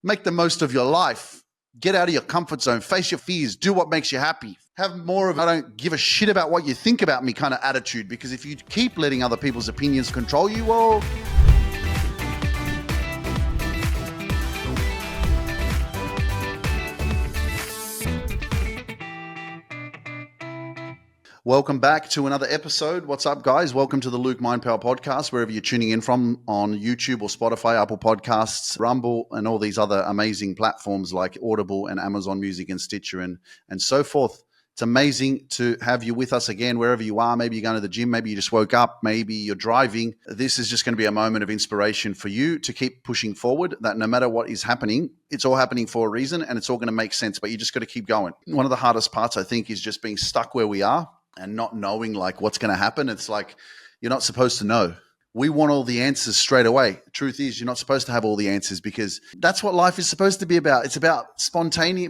Make the most of your life. Get out of your comfort zone. Face your fears. Do what makes you happy. Have more of I don't give a shit about what you think about me kind of attitude, because if you keep letting other people's opinions control you, well, welcome back to another episode. What's up, guys? Welcome to the Luke Mind Power Podcast, wherever you're tuning in from on YouTube or Spotify, Apple Podcasts, Rumble, and all these other amazing platforms like Audible and Amazon Music and Stitcher and so forth. It's amazing to have you with us again, wherever you are. Maybe you're going to the gym. Maybe you just woke up. Maybe you're driving. This is just going to be a moment of inspiration for you to keep pushing forward, that no matter what is happening, it's all happening for a reason and it's all going to make sense, but you just got to keep going. One of the hardest parts, I think, is just being stuck where we are and not knowing like what's going to happen. It's like you're not supposed to know. We want all the answers straight away. The truth is, you're not supposed to have all the answers, because that's what life is supposed to be about. It's about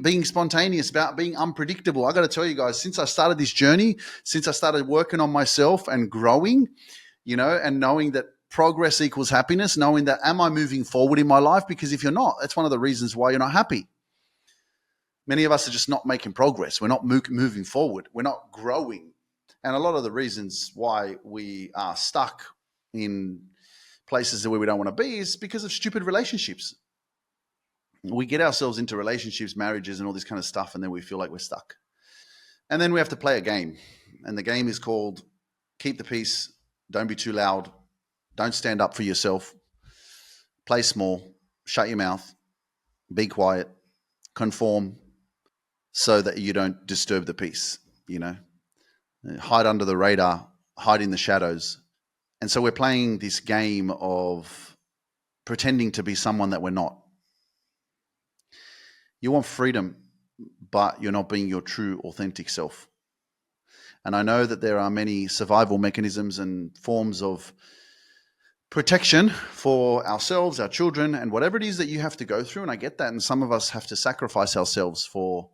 being spontaneous, about being unpredictable. I got to tell you guys, since I started this journey, since I started working on myself and growing, and knowing that progress equals happiness, knowing that am I moving forward in my life? Because if you're not, that's one of the reasons why you're not happy. Many of us are just not making progress. We're not moving forward. We're not growing. And a lot of the reasons why we are stuck in places where we don't want to be is because of stupid relationships. We get ourselves into relationships, marriages, and all this kind of stuff, and then we feel like we're stuck. And then we have to play a game. And the game is called keep the peace, don't be too loud, don't stand up for yourself, play small, shut your mouth, be quiet, conform, so that you don't disturb the peace, hide under the radar, hide in the shadows. And so we're playing this game of pretending to be someone that we're not. You want freedom, but you're not being your true, authentic self. And I know that there are many survival mechanisms and forms of protection for ourselves, our children, and whatever it is that you have to go through. And I get that. And some of us have to sacrifice ourselves for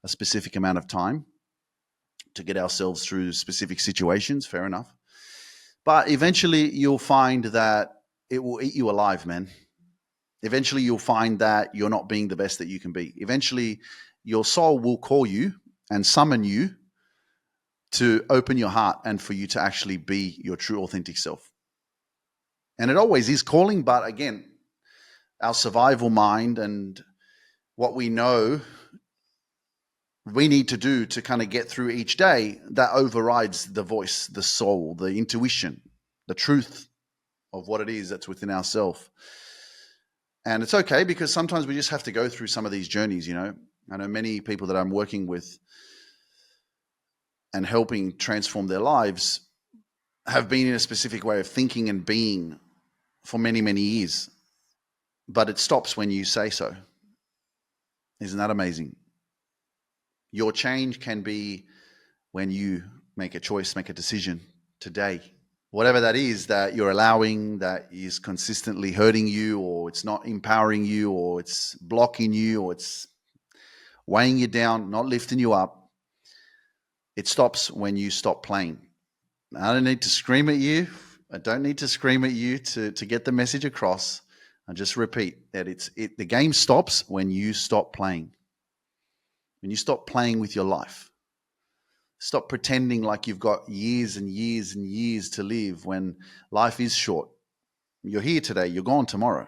a specific amount of time to get ourselves through specific situations. Fair enough. But eventually you'll find that it will eat you alive, man. Eventually you'll find that you're not being the best that you can be. Eventually your soul will call you and summon you to open your heart and for you to actually be your true, authentic self. And it always is calling, but again, our survival mind and what we know we need to do to kind of get through each day, that overrides the voice, the soul, the intuition, the truth of what it is that's within ourselves. And it's okay, because sometimes we just have to go through some of these journeys. I know many people that I'm working with and helping transform their lives have been in a specific way of thinking and being for many, many years. But it stops when you say so. Isn't that amazing? Your change can be when you make a choice, make a decision today. Whatever that is that you're allowing that is consistently hurting you, or it's not empowering you, or it's blocking you, or it's weighing you down, not lifting you up, it stops when you stop playing. I don't need to scream at you. I don't need to scream at you to get the message across. I just repeat that the game stops when you stop playing. When you stop playing with your life. Stop pretending like you've got years and years and years to live when life is short. You're here today, you're gone tomorrow.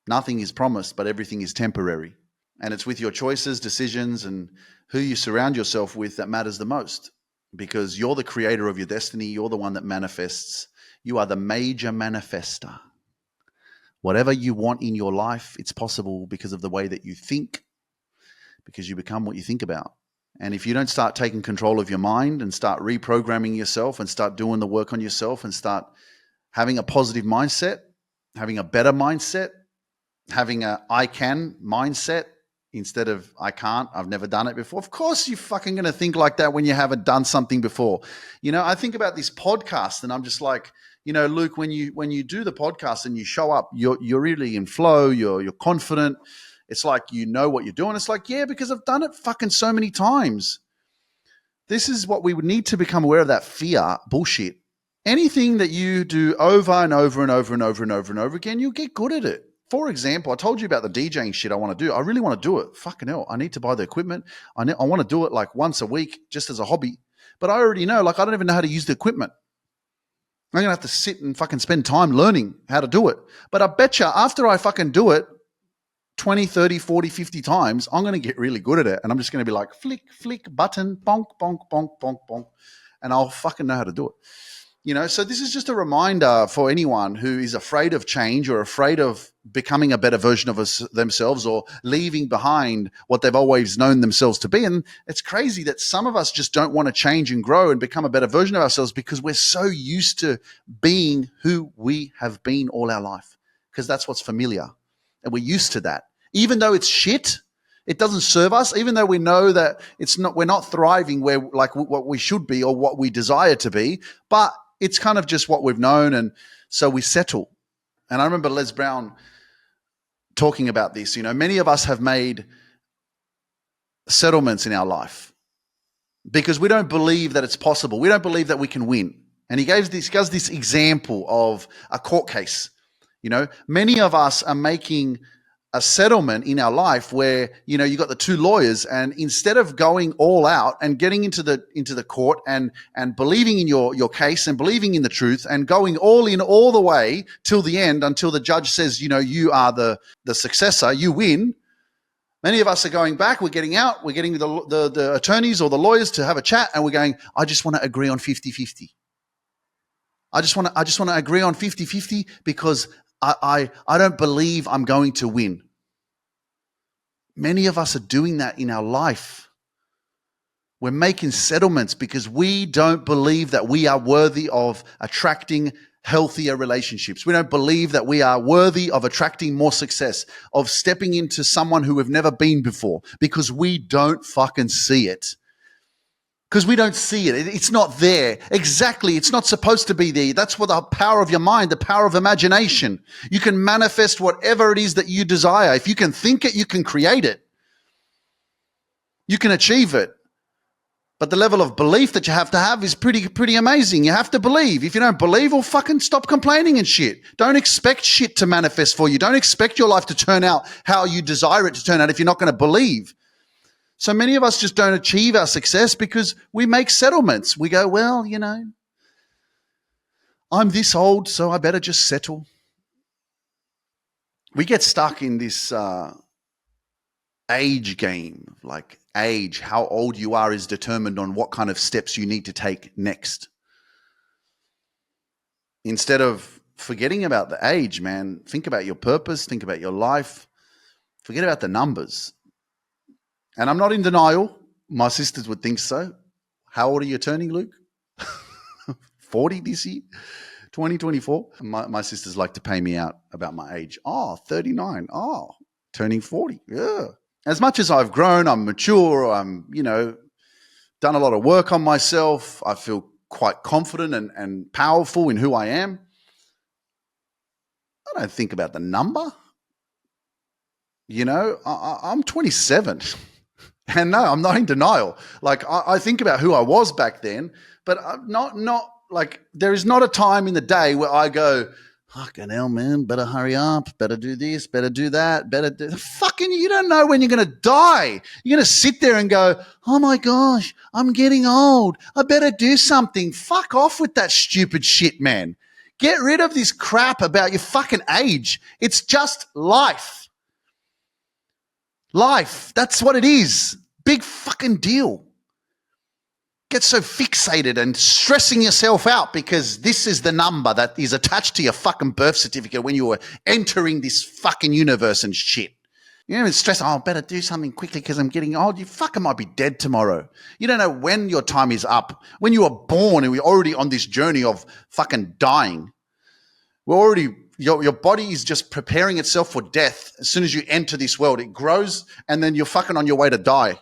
Nothing is promised, but everything is temporary. And it's with your choices, decisions, and who you surround yourself with that matters the most. Because you're the creator of your destiny, you're the one that manifests. You are the major manifester. Whatever you want in your life, it's possible because of the way that you think, because you become what you think about. And if you don't start taking control of your mind and start reprogramming yourself and start doing the work on yourself and start having a positive mindset, having a better mindset, having a I can mindset instead of I can't, I've never done it before. Of course you're fucking going to think like that when you haven't done something before. I think about this podcast and I'm just like, Luke, when you do the podcast and you show up, you're really in flow, you're confident. It's like you know what you're doing. It's like, yeah, because I've done it fucking so many times. This is what we would need to become aware of, that fear bullshit. Anything that you do over and over and over and over and over and over again, you'll get good at it. For example, I told you about the DJing shit I want to do. I really want to do it. Fucking hell. I need to buy the equipment. I want to do it like once a week just as a hobby. But I already know, like, I don't even know how to use the equipment. I'm going to have to sit and fucking spend time learning how to do it. But I bet you after I fucking do it 20, 30, 40, 50 times, I'm going to get really good at it. And I'm just going to be like, flick, flick, button, bonk, bonk, bonk, bonk, bonk. And I'll fucking know how to do it. You know, so this is just a reminder for anyone who is afraid of change or afraid of becoming a better version of themselves or leaving behind what they've always known themselves to be. And it's crazy that some of us just don't want to change and grow and become a better version of ourselves because we're so used to being who we have been all our life, because that's what's familiar. And we're used to that. Even though it's shit, it doesn't serve us, even though we know that we're not thriving where like what we should be or what we desire to be, but it's kind of just what we've known, and so we settle. And I remember Les Brown talking about this. You know, many of us have made settlements in our life because we don't believe that it's possible. We don't believe that we can win. And he gives this example of a court case. You know, many of us are making a settlement in our life where, you know, you got the two lawyers, and instead of going all out and getting into the court and believing in your case and believing in the truth and going all in all the way till the end until the judge says, you know, you are the successor, you win. Many of us are going back, we're getting out, we're getting the attorneys or the lawyers to have a chat, and we're going, I just want to agree on 50-50. I just want to agree on 50-50 because I don't believe I'm going to win. Many of us are doing that in our life. We're making settlements because we don't believe that we are worthy of attracting healthier relationships. We don't believe that we are worthy of attracting more success, of stepping into someone who we've never been before, because we don't fucking see it. Because we don't see it. It's not there. Exactly. It's not supposed to be there. That's what the power of your mind, the power of imagination. You can manifest whatever it is that you desire. If you can think it, you can create it. You can achieve it. But the level of belief that you have to have is pretty amazing. You have to believe. If you don't believe, well, fucking stop complaining and shit. Don't expect shit to manifest for you. Don't expect your life to turn out how you desire it to turn out if you're not going to believe. So many of us just don't achieve our success because we make settlements. We go, well, you know, I'm this old, so I better just settle. We get stuck in this age game. Like age, how old you are is determined on what kind of steps you need to take next. Instead of forgetting about the age, man, think about your purpose, think about your life, forget about the numbers. And I'm not in denial. My sisters would think so. How old are you turning, Luke? 40 this year? 2024? My sisters like to pay me out about my age. Oh, 39. Oh, turning 40. Yeah. As much as I've grown, I'm mature, I'm, you know, done a lot of work on myself. I feel quite confident and powerful in who I am. I don't think about the number. You know, I'm 27. And no, I'm not in denial. Like I think about who I was back then, but I'm not like there is not a time in the day where I go, fucking hell, man, better hurry up, better do this, better do that, better do fucking, you don't know when you're going to die. You're going to sit there and go, oh my gosh, I'm getting old. I better do something. Fuck off with that stupid shit, man. Get rid of this crap about your fucking age. It's just life. Life, that's what it is. Big fucking deal. Get so fixated and stressing yourself out because this is the number that is attached to your fucking birth certificate when you were entering this fucking universe and shit. You know, stress, oh, I better do something quickly because I'm getting old. You fucking might be dead tomorrow. You don't know when your time is up. When you were born and we're already on this journey of fucking dying. We're already... Your body is just preparing itself for death. As soon as you enter this world, it grows and then you're fucking on your way to die.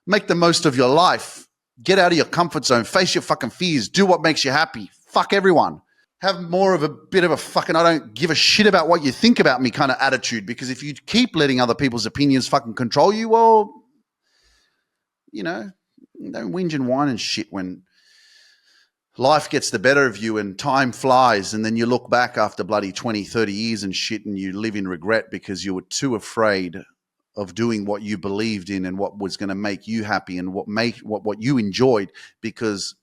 Make the most of your life. Get out of your comfort zone. Face your fucking fears. Do what makes you happy. Fuck everyone. Have more of a bit of a fucking I don't give a shit about what you think about me kind of attitude, because if you keep letting other people's opinions fucking control you, well, you know, don't whinge and whine and shit when life gets the better of you and time flies, and then you look back after bloody 20, 30 years and shit, and you live in regret because you were too afraid of doing what you believed in and what was going to make you happy and what you enjoyed, because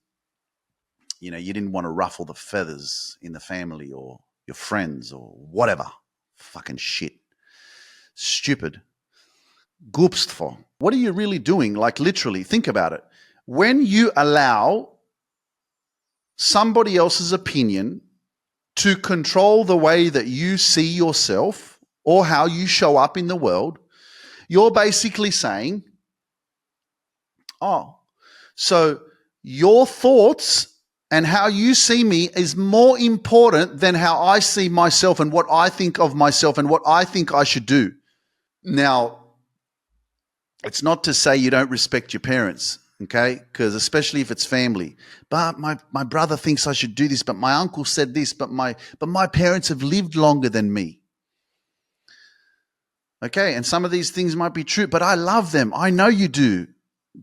you didn't want to ruffle the feathers in the family or your friends or whatever. Fucking shit. Stupid. Głupstwo. What are you really doing? Like, literally, think about it. When you allow somebody else's opinion to control the way that you see yourself or how you show up in the world, you're basically saying, oh, so your thoughts and how you see me is more important than how I see myself and what I think of myself and what I think I should do. Now, it's not to say you don't respect your parents, okay? Because especially if it's family. But my brother thinks I should do this, but my uncle said this, but my parents have lived longer than me. Okay, and some of these things might be true, but I love them. I know you do.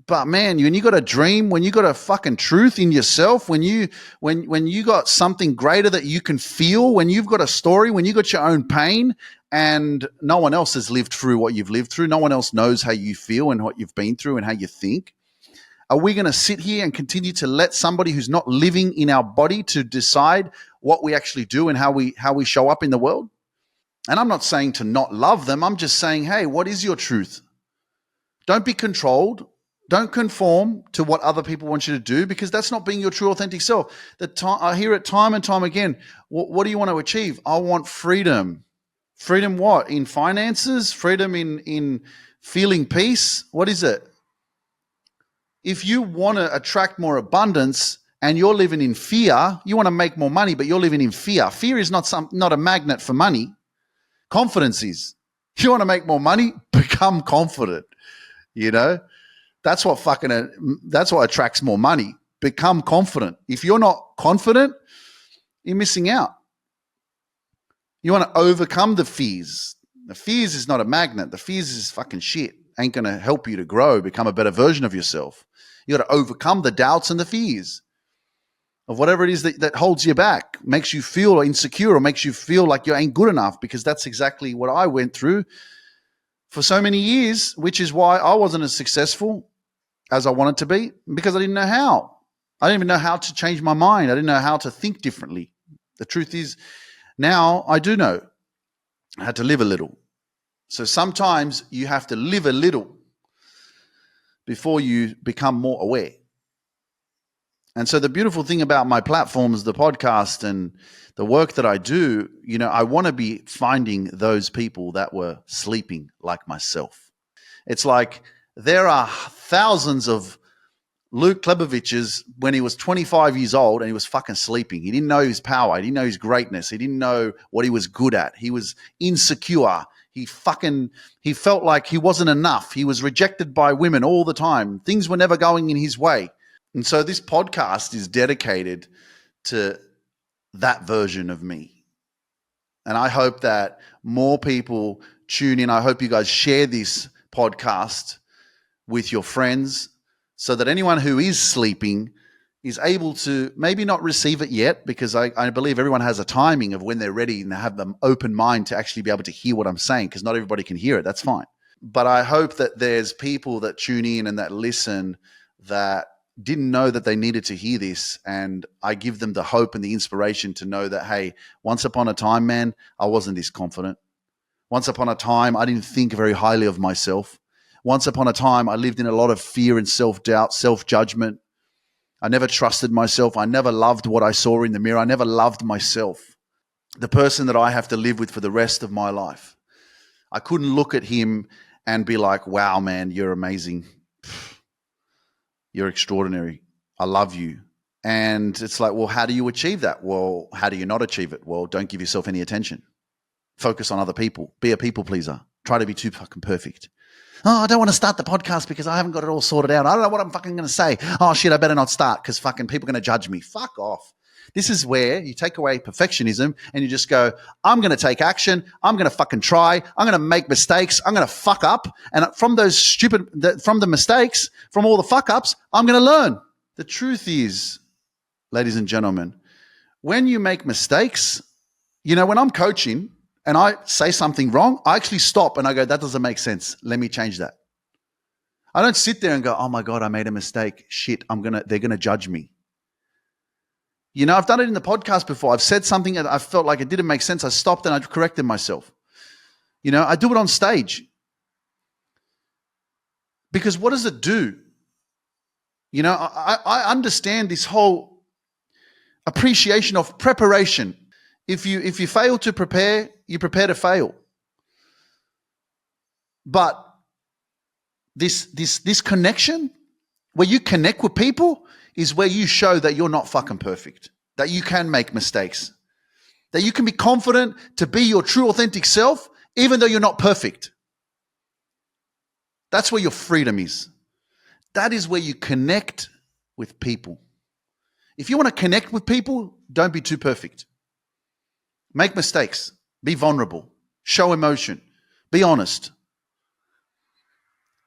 But man, when you got a dream, when you got a fucking truth in yourself, when you got something greater that you can feel, when you've got a story, when you got your own pain, and no one else has lived through what you've lived through, no one else knows how you feel and what you've been through and how you think. Are we going to sit here and continue to let somebody who's not living in our body to decide what we actually do and how we show up in the world? And I'm not saying to not love them. I'm just saying, hey, what is your truth? Don't be controlled. Don't conform to what other people want you to do, because that's not being your true, authentic self. I hear it time and time again. What do you want to achieve? I want freedom. Freedom what? In finances? Freedom in feeling peace? What is it? If you want to attract more abundance and you're living in fear, you want to make more money, but you're living in fear. Fear is not a magnet for money. Confidence is. You want to make more money? Become confident. That's what attracts more money. Become confident. If you're not confident, you're missing out. You want to overcome the fears. The fears is not a magnet. The fears is fucking shit. Ain't going to help you to grow, become a better version of yourself. You got to overcome the doubts and the fears of whatever it is that holds you back, makes you feel insecure or makes you feel like you ain't good enough, because that's exactly what I went through for so many years, which is why I wasn't as successful as I wanted to be, because I didn't know how. I didn't even know how to change my mind. I didn't know how to think differently. The truth is, now I do know. I had to live a little. So sometimes you have to live a little before you become more aware. And so the beautiful thing about my platforms, the podcast and the work that I do, I want to be finding those people that were sleeping like myself. It's like there are thousands of Luke Kleboviches when he was 25 years old and he was fucking sleeping. He didn't know his power. He didn't know his greatness. He didn't know what he was good at. He was insecure. He felt like he wasn't enough. He was rejected by women all the time. Things were never going in his way. And so this podcast is dedicated to that version of me. And I hope that more people tune in. I hope you guys share this podcast with your friends so that anyone who is sleeping is able to maybe not receive it yet, because I believe everyone has a timing of when they're ready and they have an open mind to actually be able to hear what I'm saying, because not everybody can hear it. That's fine. But I hope that there's people that tune in and that listen that didn't know that they needed to hear this, and I give them the hope and the inspiration to know that, hey, once upon a time, man, I wasn't this confident. Once upon a time, I didn't think very highly of myself. Once upon a time, I lived in a lot of fear and self-doubt, self-judgment. I never trusted myself. I never loved what I saw in the mirror. I never loved myself, the person that I have to live with for the rest of my life. I couldn't look at him and be like, wow, man, you're amazing. You're extraordinary. I love you. And it's like, well, how do you achieve that? Well, how do you not achieve it? Well, don't give yourself any attention. Focus on other people. Be a people pleaser. Try to be too fucking perfect. Oh, I don't want to start the podcast because I haven't got it all sorted out. I don't know what I'm fucking going to say. Oh, shit, I better not start because fucking people are going to judge me. Fuck off. This is where you take away perfectionism and you just go, I'm going to take action. I'm going to fucking try. I'm going to make mistakes. I'm going to fuck up. And from from the mistakes, from all the fuck ups, I'm going to learn. The truth is, ladies and gentlemen, when you make mistakes, when I'm coaching and I say something wrong, I actually stop and I go, that doesn't make sense. Let me change that. I don't sit there and go, oh my God, I made a mistake. Shit, they're going to judge me. I've done it in the podcast before. I've said something that I felt like it didn't make sense. I stopped and I corrected myself. I do it on stage. Because what does it do? I understand this whole appreciation of preparation. If you fail to prepare, you prepare to fail. But this connection, where you connect with people, is where you show that you're not fucking perfect, that you can make mistakes, that you can be confident to be your true, authentic self, even though you're not perfect. That's where your freedom is. That is where you connect with people. If you want to connect with people, don't be too perfect. Make mistakes. Be vulnerable. Show emotion. Be honest.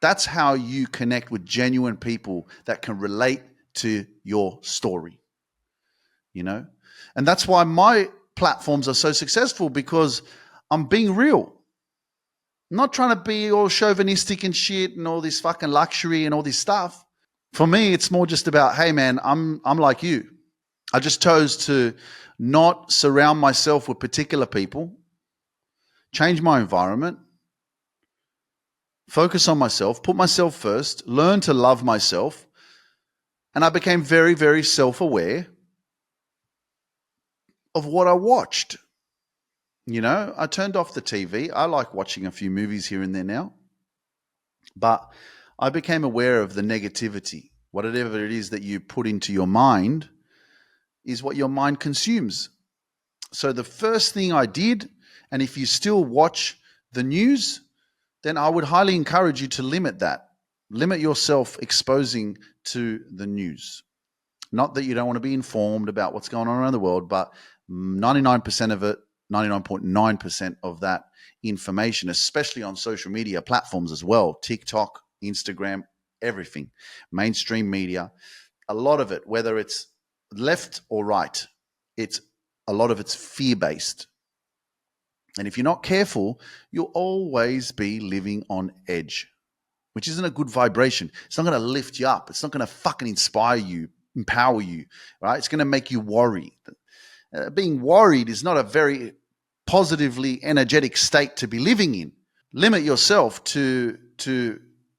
That's how you connect with genuine people that can relate to your story. And that's why my platforms are so successful, because I'm being real. I'm not trying to be all chauvinistic and shit and all this fucking luxury and all this stuff. For me, it's more just about, hey man, I'm like you. I just chose to not surround myself with particular people, change my environment, focus on myself, put myself first, learn to love myself. And I became very, very self-aware of what I watched. I turned off the TV. I like watching a few movies here and there now. But I became aware of the negativity. Whatever it is that you put into your mind is what your mind consumes. So the first thing I did, and if you still watch the news, then I would highly encourage you to limit that. Limit yourself exposing to the news. Not that you don't want to be informed about what's going on around the world, but 99% of it, 99.9% of that information, especially on social media platforms as well, TikTok, Instagram, everything, mainstream media, a lot of it, whether it's left or right, a lot of it's fear-based. And if you're not careful, you'll always be living on edge, which isn't a good vibration. It's not going to lift you up. It's not going to fucking inspire you, empower you, right? It's going to make you worry. Being worried is not a very positively energetic state to be living in. Limit yourself to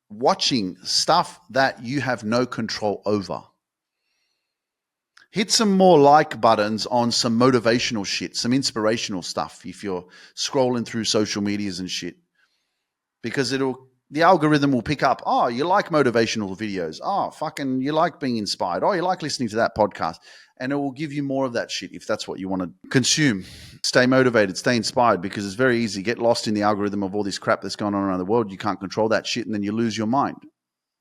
watching stuff that you have no control over. Hit some more like buttons on some motivational shit, some inspirational stuff if you're scrolling through social medias and shit. Because the algorithm will pick up, oh, you like motivational videos. Oh, fucking you like being inspired. Oh, you like listening to that podcast. And it will give you more of that shit if that's what you want to consume. Stay motivated, stay inspired, because it's very easy. Get lost in the algorithm of all this crap that's going on around the world. You can't control that shit, and then you lose your mind.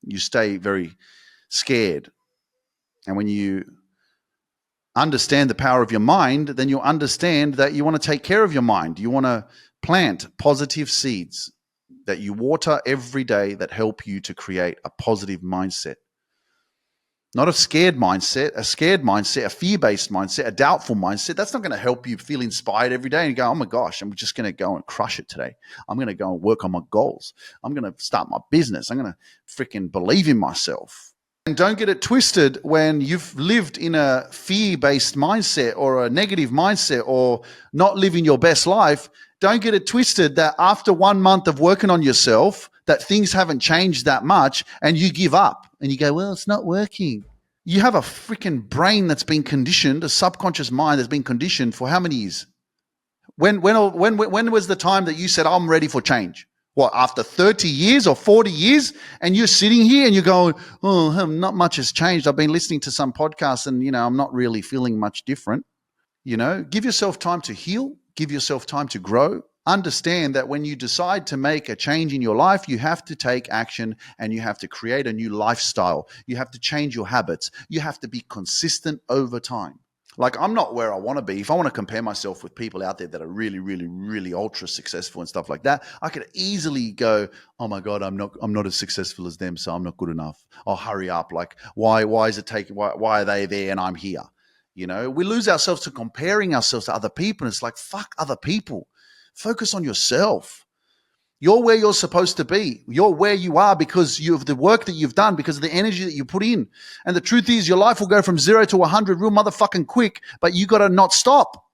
You stay very scared. And when you understand the power of your mind, then you'll understand that you want to take care of your mind. You want to plant positive seeds that you water every day that help you to create a positive mindset. Not a scared mindset, a fear-based mindset, a doubtful mindset. That's not going to help you feel inspired every day and go, oh my gosh, I'm just going to go and crush it today. I'm going to go and work on my goals. I'm going to start my business. I'm going to freaking believe in myself. And don't get it twisted when you've lived in a fear-based mindset or a negative mindset or not living your best life. Don't get it twisted that after 1 month of working on yourself, that things haven't changed that much and you give up and you go, well, it's not working. You have a freaking brain that's been conditioned, a subconscious mind that's been conditioned for how many years? When was the time that you said, I'm ready for change? What, after 30 years or 40 years? And you're sitting here and you're going, oh, not much has changed. I've been listening to some podcasts and, I'm not really feeling much different. Give yourself time to heal. Give yourself time to grow. Understand that when you decide to make a change in your life, you have to take action and you have to create a new lifestyle. You have to change your habits. You have to be consistent over time. Like, I'm not where I want to be. If I want to compare myself with people out there that are really, really, really ultra successful and stuff like that, I could easily go, oh my God, I'm not as successful as them, so I'm not good enough. I'll hurry up. Like, why is it taking, why are they there and I'm here? You know, we lose ourselves to comparing ourselves to other people. And it's like, fuck other people. Focus on yourself. You're where you're supposed to be. You're where you are because of the work that you've done, because of the energy that you put in. And the truth is, your life will go from 0 to 100 real motherfucking quick, but you got to not stop.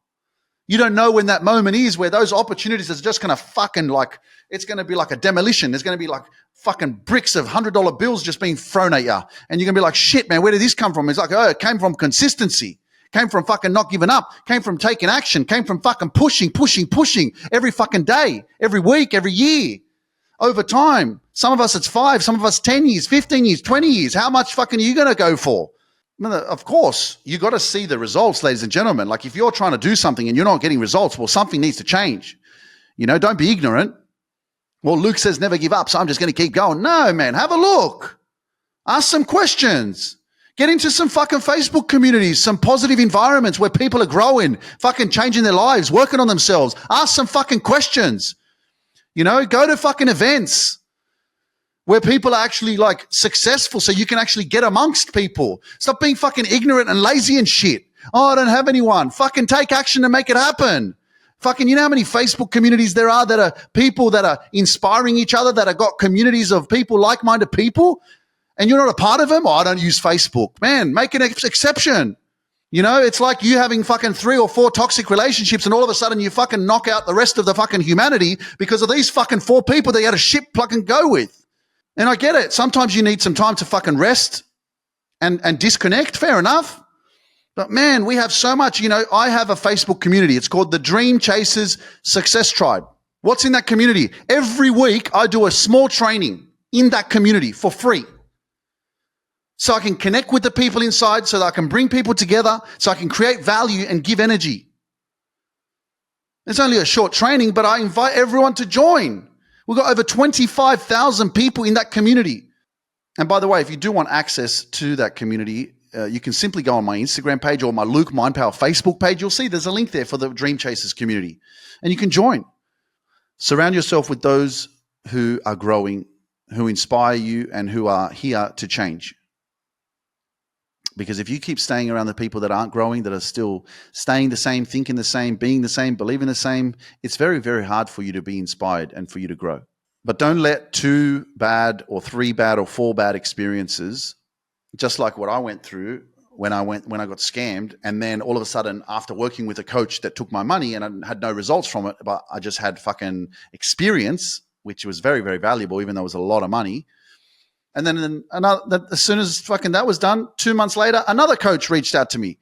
You don't know when that moment is where those opportunities are just going to fucking like, it's going to be like a demolition. There's going to be like fucking bricks of $100 bills just being thrown at you. And you're going to be like, shit, man, where did this come from? It's like, oh, it came from consistency. Came from fucking not giving up, came from taking action, came from fucking pushing every fucking day, every week, every year, over time. Some of us it's 5, some of us 10 years, 15 years, 20 years. How much fucking are you going to go for? Of course, you got to see the results, ladies and gentlemen. Like if you're trying to do something and you're not getting results, well, something needs to change. You know, don't be ignorant. Well, Luke says never give up, so I'm just going to keep going. No, man, have a look. Ask some questions. Get into some fucking Facebook communities, some positive environments where people are growing, fucking changing their lives, working on themselves. Ask some fucking questions. You know, go to fucking events where people are actually like successful so you can actually get amongst people. Stop being fucking ignorant and lazy and shit. Oh, I don't have anyone. Fucking take action and make it happen. Fucking, you know how many Facebook communities there are that are people that are inspiring each other, that have got communities of people, like-minded people? And you're not a part of them? Oh, I don't use Facebook. Man, make an exception. You know, it's like you having fucking 3 or 4 toxic relationships and all of a sudden you fucking knock out the rest of the fucking humanity because of these fucking 4 people that you had to ship, plug and go with. And I get it. Sometimes you need some time to fucking rest and disconnect. Fair enough. But man, we have so much. You know, I have a Facebook community. It's called the Dream Chasers Success Tribe. What's in that community? Every week I do a small training in that community for free. So I can connect with the people inside, so that I can bring people together, so I can create value and give energy. It's only a short training, but I invite everyone to join. We've got over 25,000 people in that community. And by the way, if you do want access to that community, you can simply go on my Instagram page or my Luke Mindpower Facebook page. You'll see there's a link there for the Dream Chasers community, and you can join. Surround yourself with those who are growing, who inspire you, and who are here to change. Because if you keep staying around the people that aren't growing, that are still staying the same, thinking the same, being the same, believing the same, it's very, very hard for you to be inspired and for you to grow. But don't let 2 bad or 3 bad or 4 bad experiences, just like what I went through when I got scammed, and then all of a sudden after working with a coach that took my money and I had no results from it, but I just had fucking experience, which was very, very valuable, even though it was a lot of money. And then as soon as fucking that was done, 2 months later, another coach reached out to me.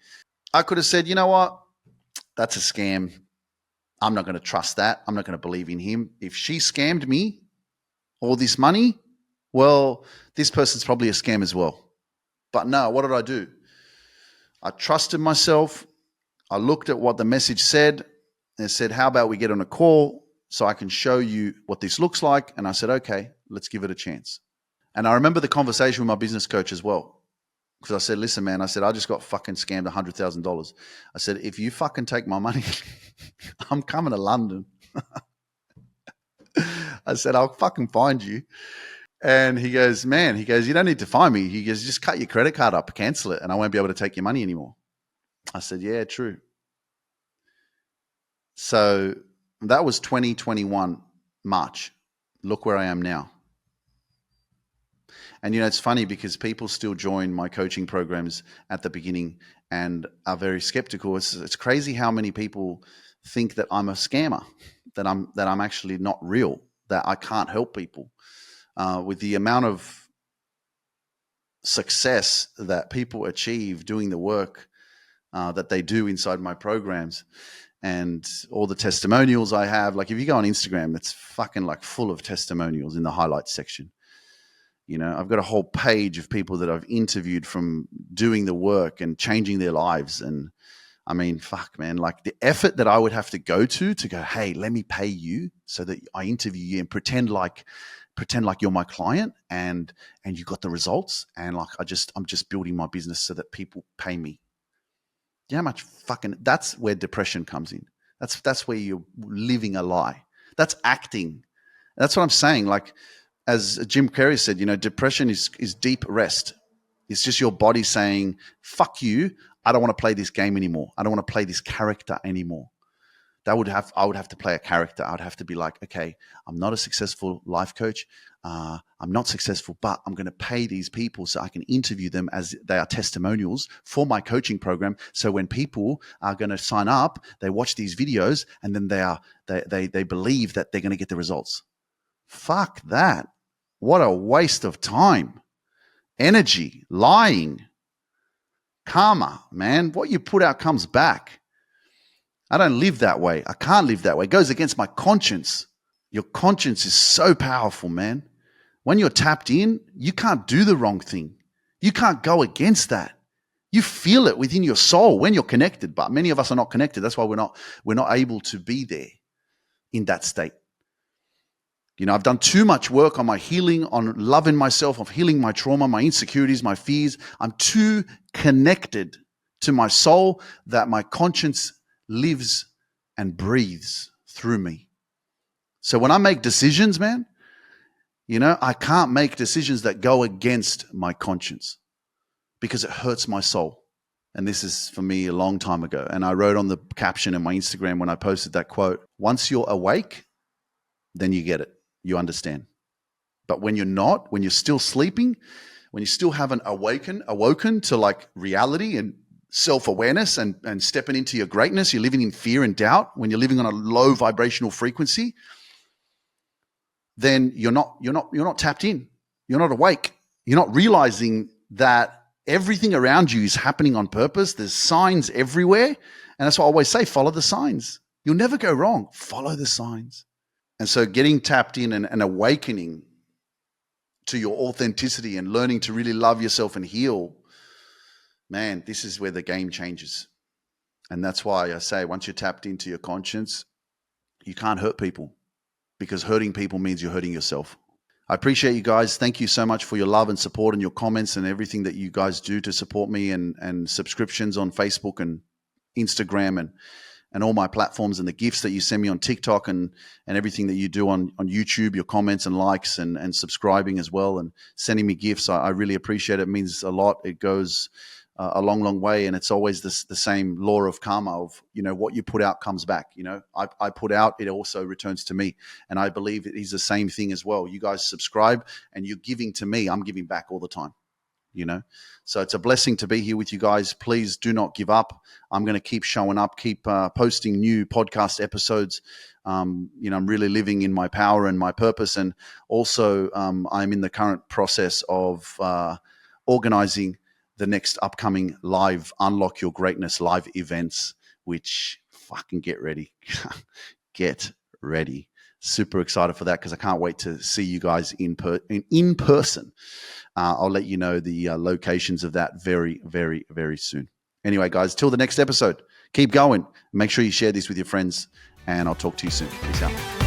I could have said, you know what? That's a scam. I'm not going to trust that. I'm not going to believe in him. If she scammed me all this money, well, this person's probably a scam as well. But no, what did I do? I trusted myself. I looked at what the message said and said, how about we get on a call so I can show you what this looks like? And I said, okay, let's give it a chance. And I remember the conversation with my business coach as well. Because I said, listen, man, I said, I just got fucking scammed $100,000. I said, if you fucking take my money, I'm coming to London. I said, I'll fucking find you. And he goes, you don't need to find me. He goes, just cut your credit card up, cancel it, and I won't be able to take your money anymore. I said, yeah, true. So that was 2021, March. Look where I am now. And, you know, it's funny because people still join my coaching programs at the beginning and are very skeptical. It's crazy how many people think that I'm a scammer, that I'm actually not real, that I can't help people. With the amount of success that people achieve doing the work that they do inside my programs and all the testimonials I have. Like if you go on Instagram, it's fucking like full of testimonials in the highlights section. You know, I've got a whole page of people that I've interviewed from doing the work and changing their lives. And I mean, fuck, man, like the effort that I would have to go, hey, let me pay you so that I interview you and pretend like you're my client and you got the results. And like, I'm just building my business so that people pay me. Do you know how much that's where depression comes in. That's where you're living a lie. That's acting. That's what I'm saying. Like, as Jim Carrey said, you know, depression is deep rest. It's just your body saying, fuck you, I don't want to play this game anymore. I don't want to play this character anymore. I would have to play a character. I would have to be like, okay, I'm not a successful life coach. I'm not successful, but I'm going to pay these people so I can interview them as they are testimonials for my coaching program. So when people are going to sign up, they watch these videos and then they believe that they're going to get the results. Fuck that. What a waste of time, energy, lying, karma, man. What you put out comes back. I don't live that way. I can't live that way. It goes against my conscience. Your conscience is so powerful, man. When you're tapped in, you can't do the wrong thing. You can't go against that. You feel it within your soul when you're connected, but many of us are not connected. That's why we're not able to be there in that state. You know, I've done too much work on my healing, on loving myself, of healing my trauma, my insecurities, my fears. I'm too connected to my soul that my conscience lives and breathes through me. So when I make decisions, man, you know, I can't make decisions that go against my conscience because it hurts my soul. And this is for me a long time ago. And I wrote on the caption in my Instagram when I posted that quote, once you're awake, then you get it. You understand. But when you're not, when you're still sleeping, when you still haven't awoken to like reality and self-awareness and stepping into your greatness, you're living in fear and doubt, when you're living on a low vibrational frequency, then you're not tapped in. You're not awake. You're not realizing that everything around you is happening on purpose. There's signs everywhere. And that's what I always say, follow the signs. You'll never go wrong. Follow the signs. And so getting tapped in and awakening to your authenticity and learning to really love yourself and heal, man, this is where the game changes. And that's why I say once you're tapped into your conscience, you can't hurt people, because hurting people means you're hurting yourself. I appreciate you guys. Thank you so much for your love and support and your comments and everything that you guys do to support me, and subscriptions on Facebook and Instagram and all my platforms, and the gifts that you send me on TikTok and everything that you do on YouTube, your comments and likes and subscribing as well and sending me gifts. I really appreciate it. It means a lot. It goes a long, long way. And it's always the same law of karma of, you know, what you put out comes back. You know, I put out, it also returns to me. And I believe it is the same thing as well. You guys subscribe and you're giving to me. I'm giving back all the time, you know. So it's a blessing to be here with you guys. Please do not give up. I'm going to keep showing up, keep posting new podcast episodes. You know, I'm really living in my power and my purpose. And also I'm in the current process of organizing the next upcoming live Unlock Your Greatness live events, which fucking get ready. Get ready. Super excited for that because I can't wait to see you guys in person. I'll let you know the locations of that very, very, very soon. Anyway, guys, till the next episode, keep going. Make sure you share this with your friends, and I'll talk to you soon. Peace out.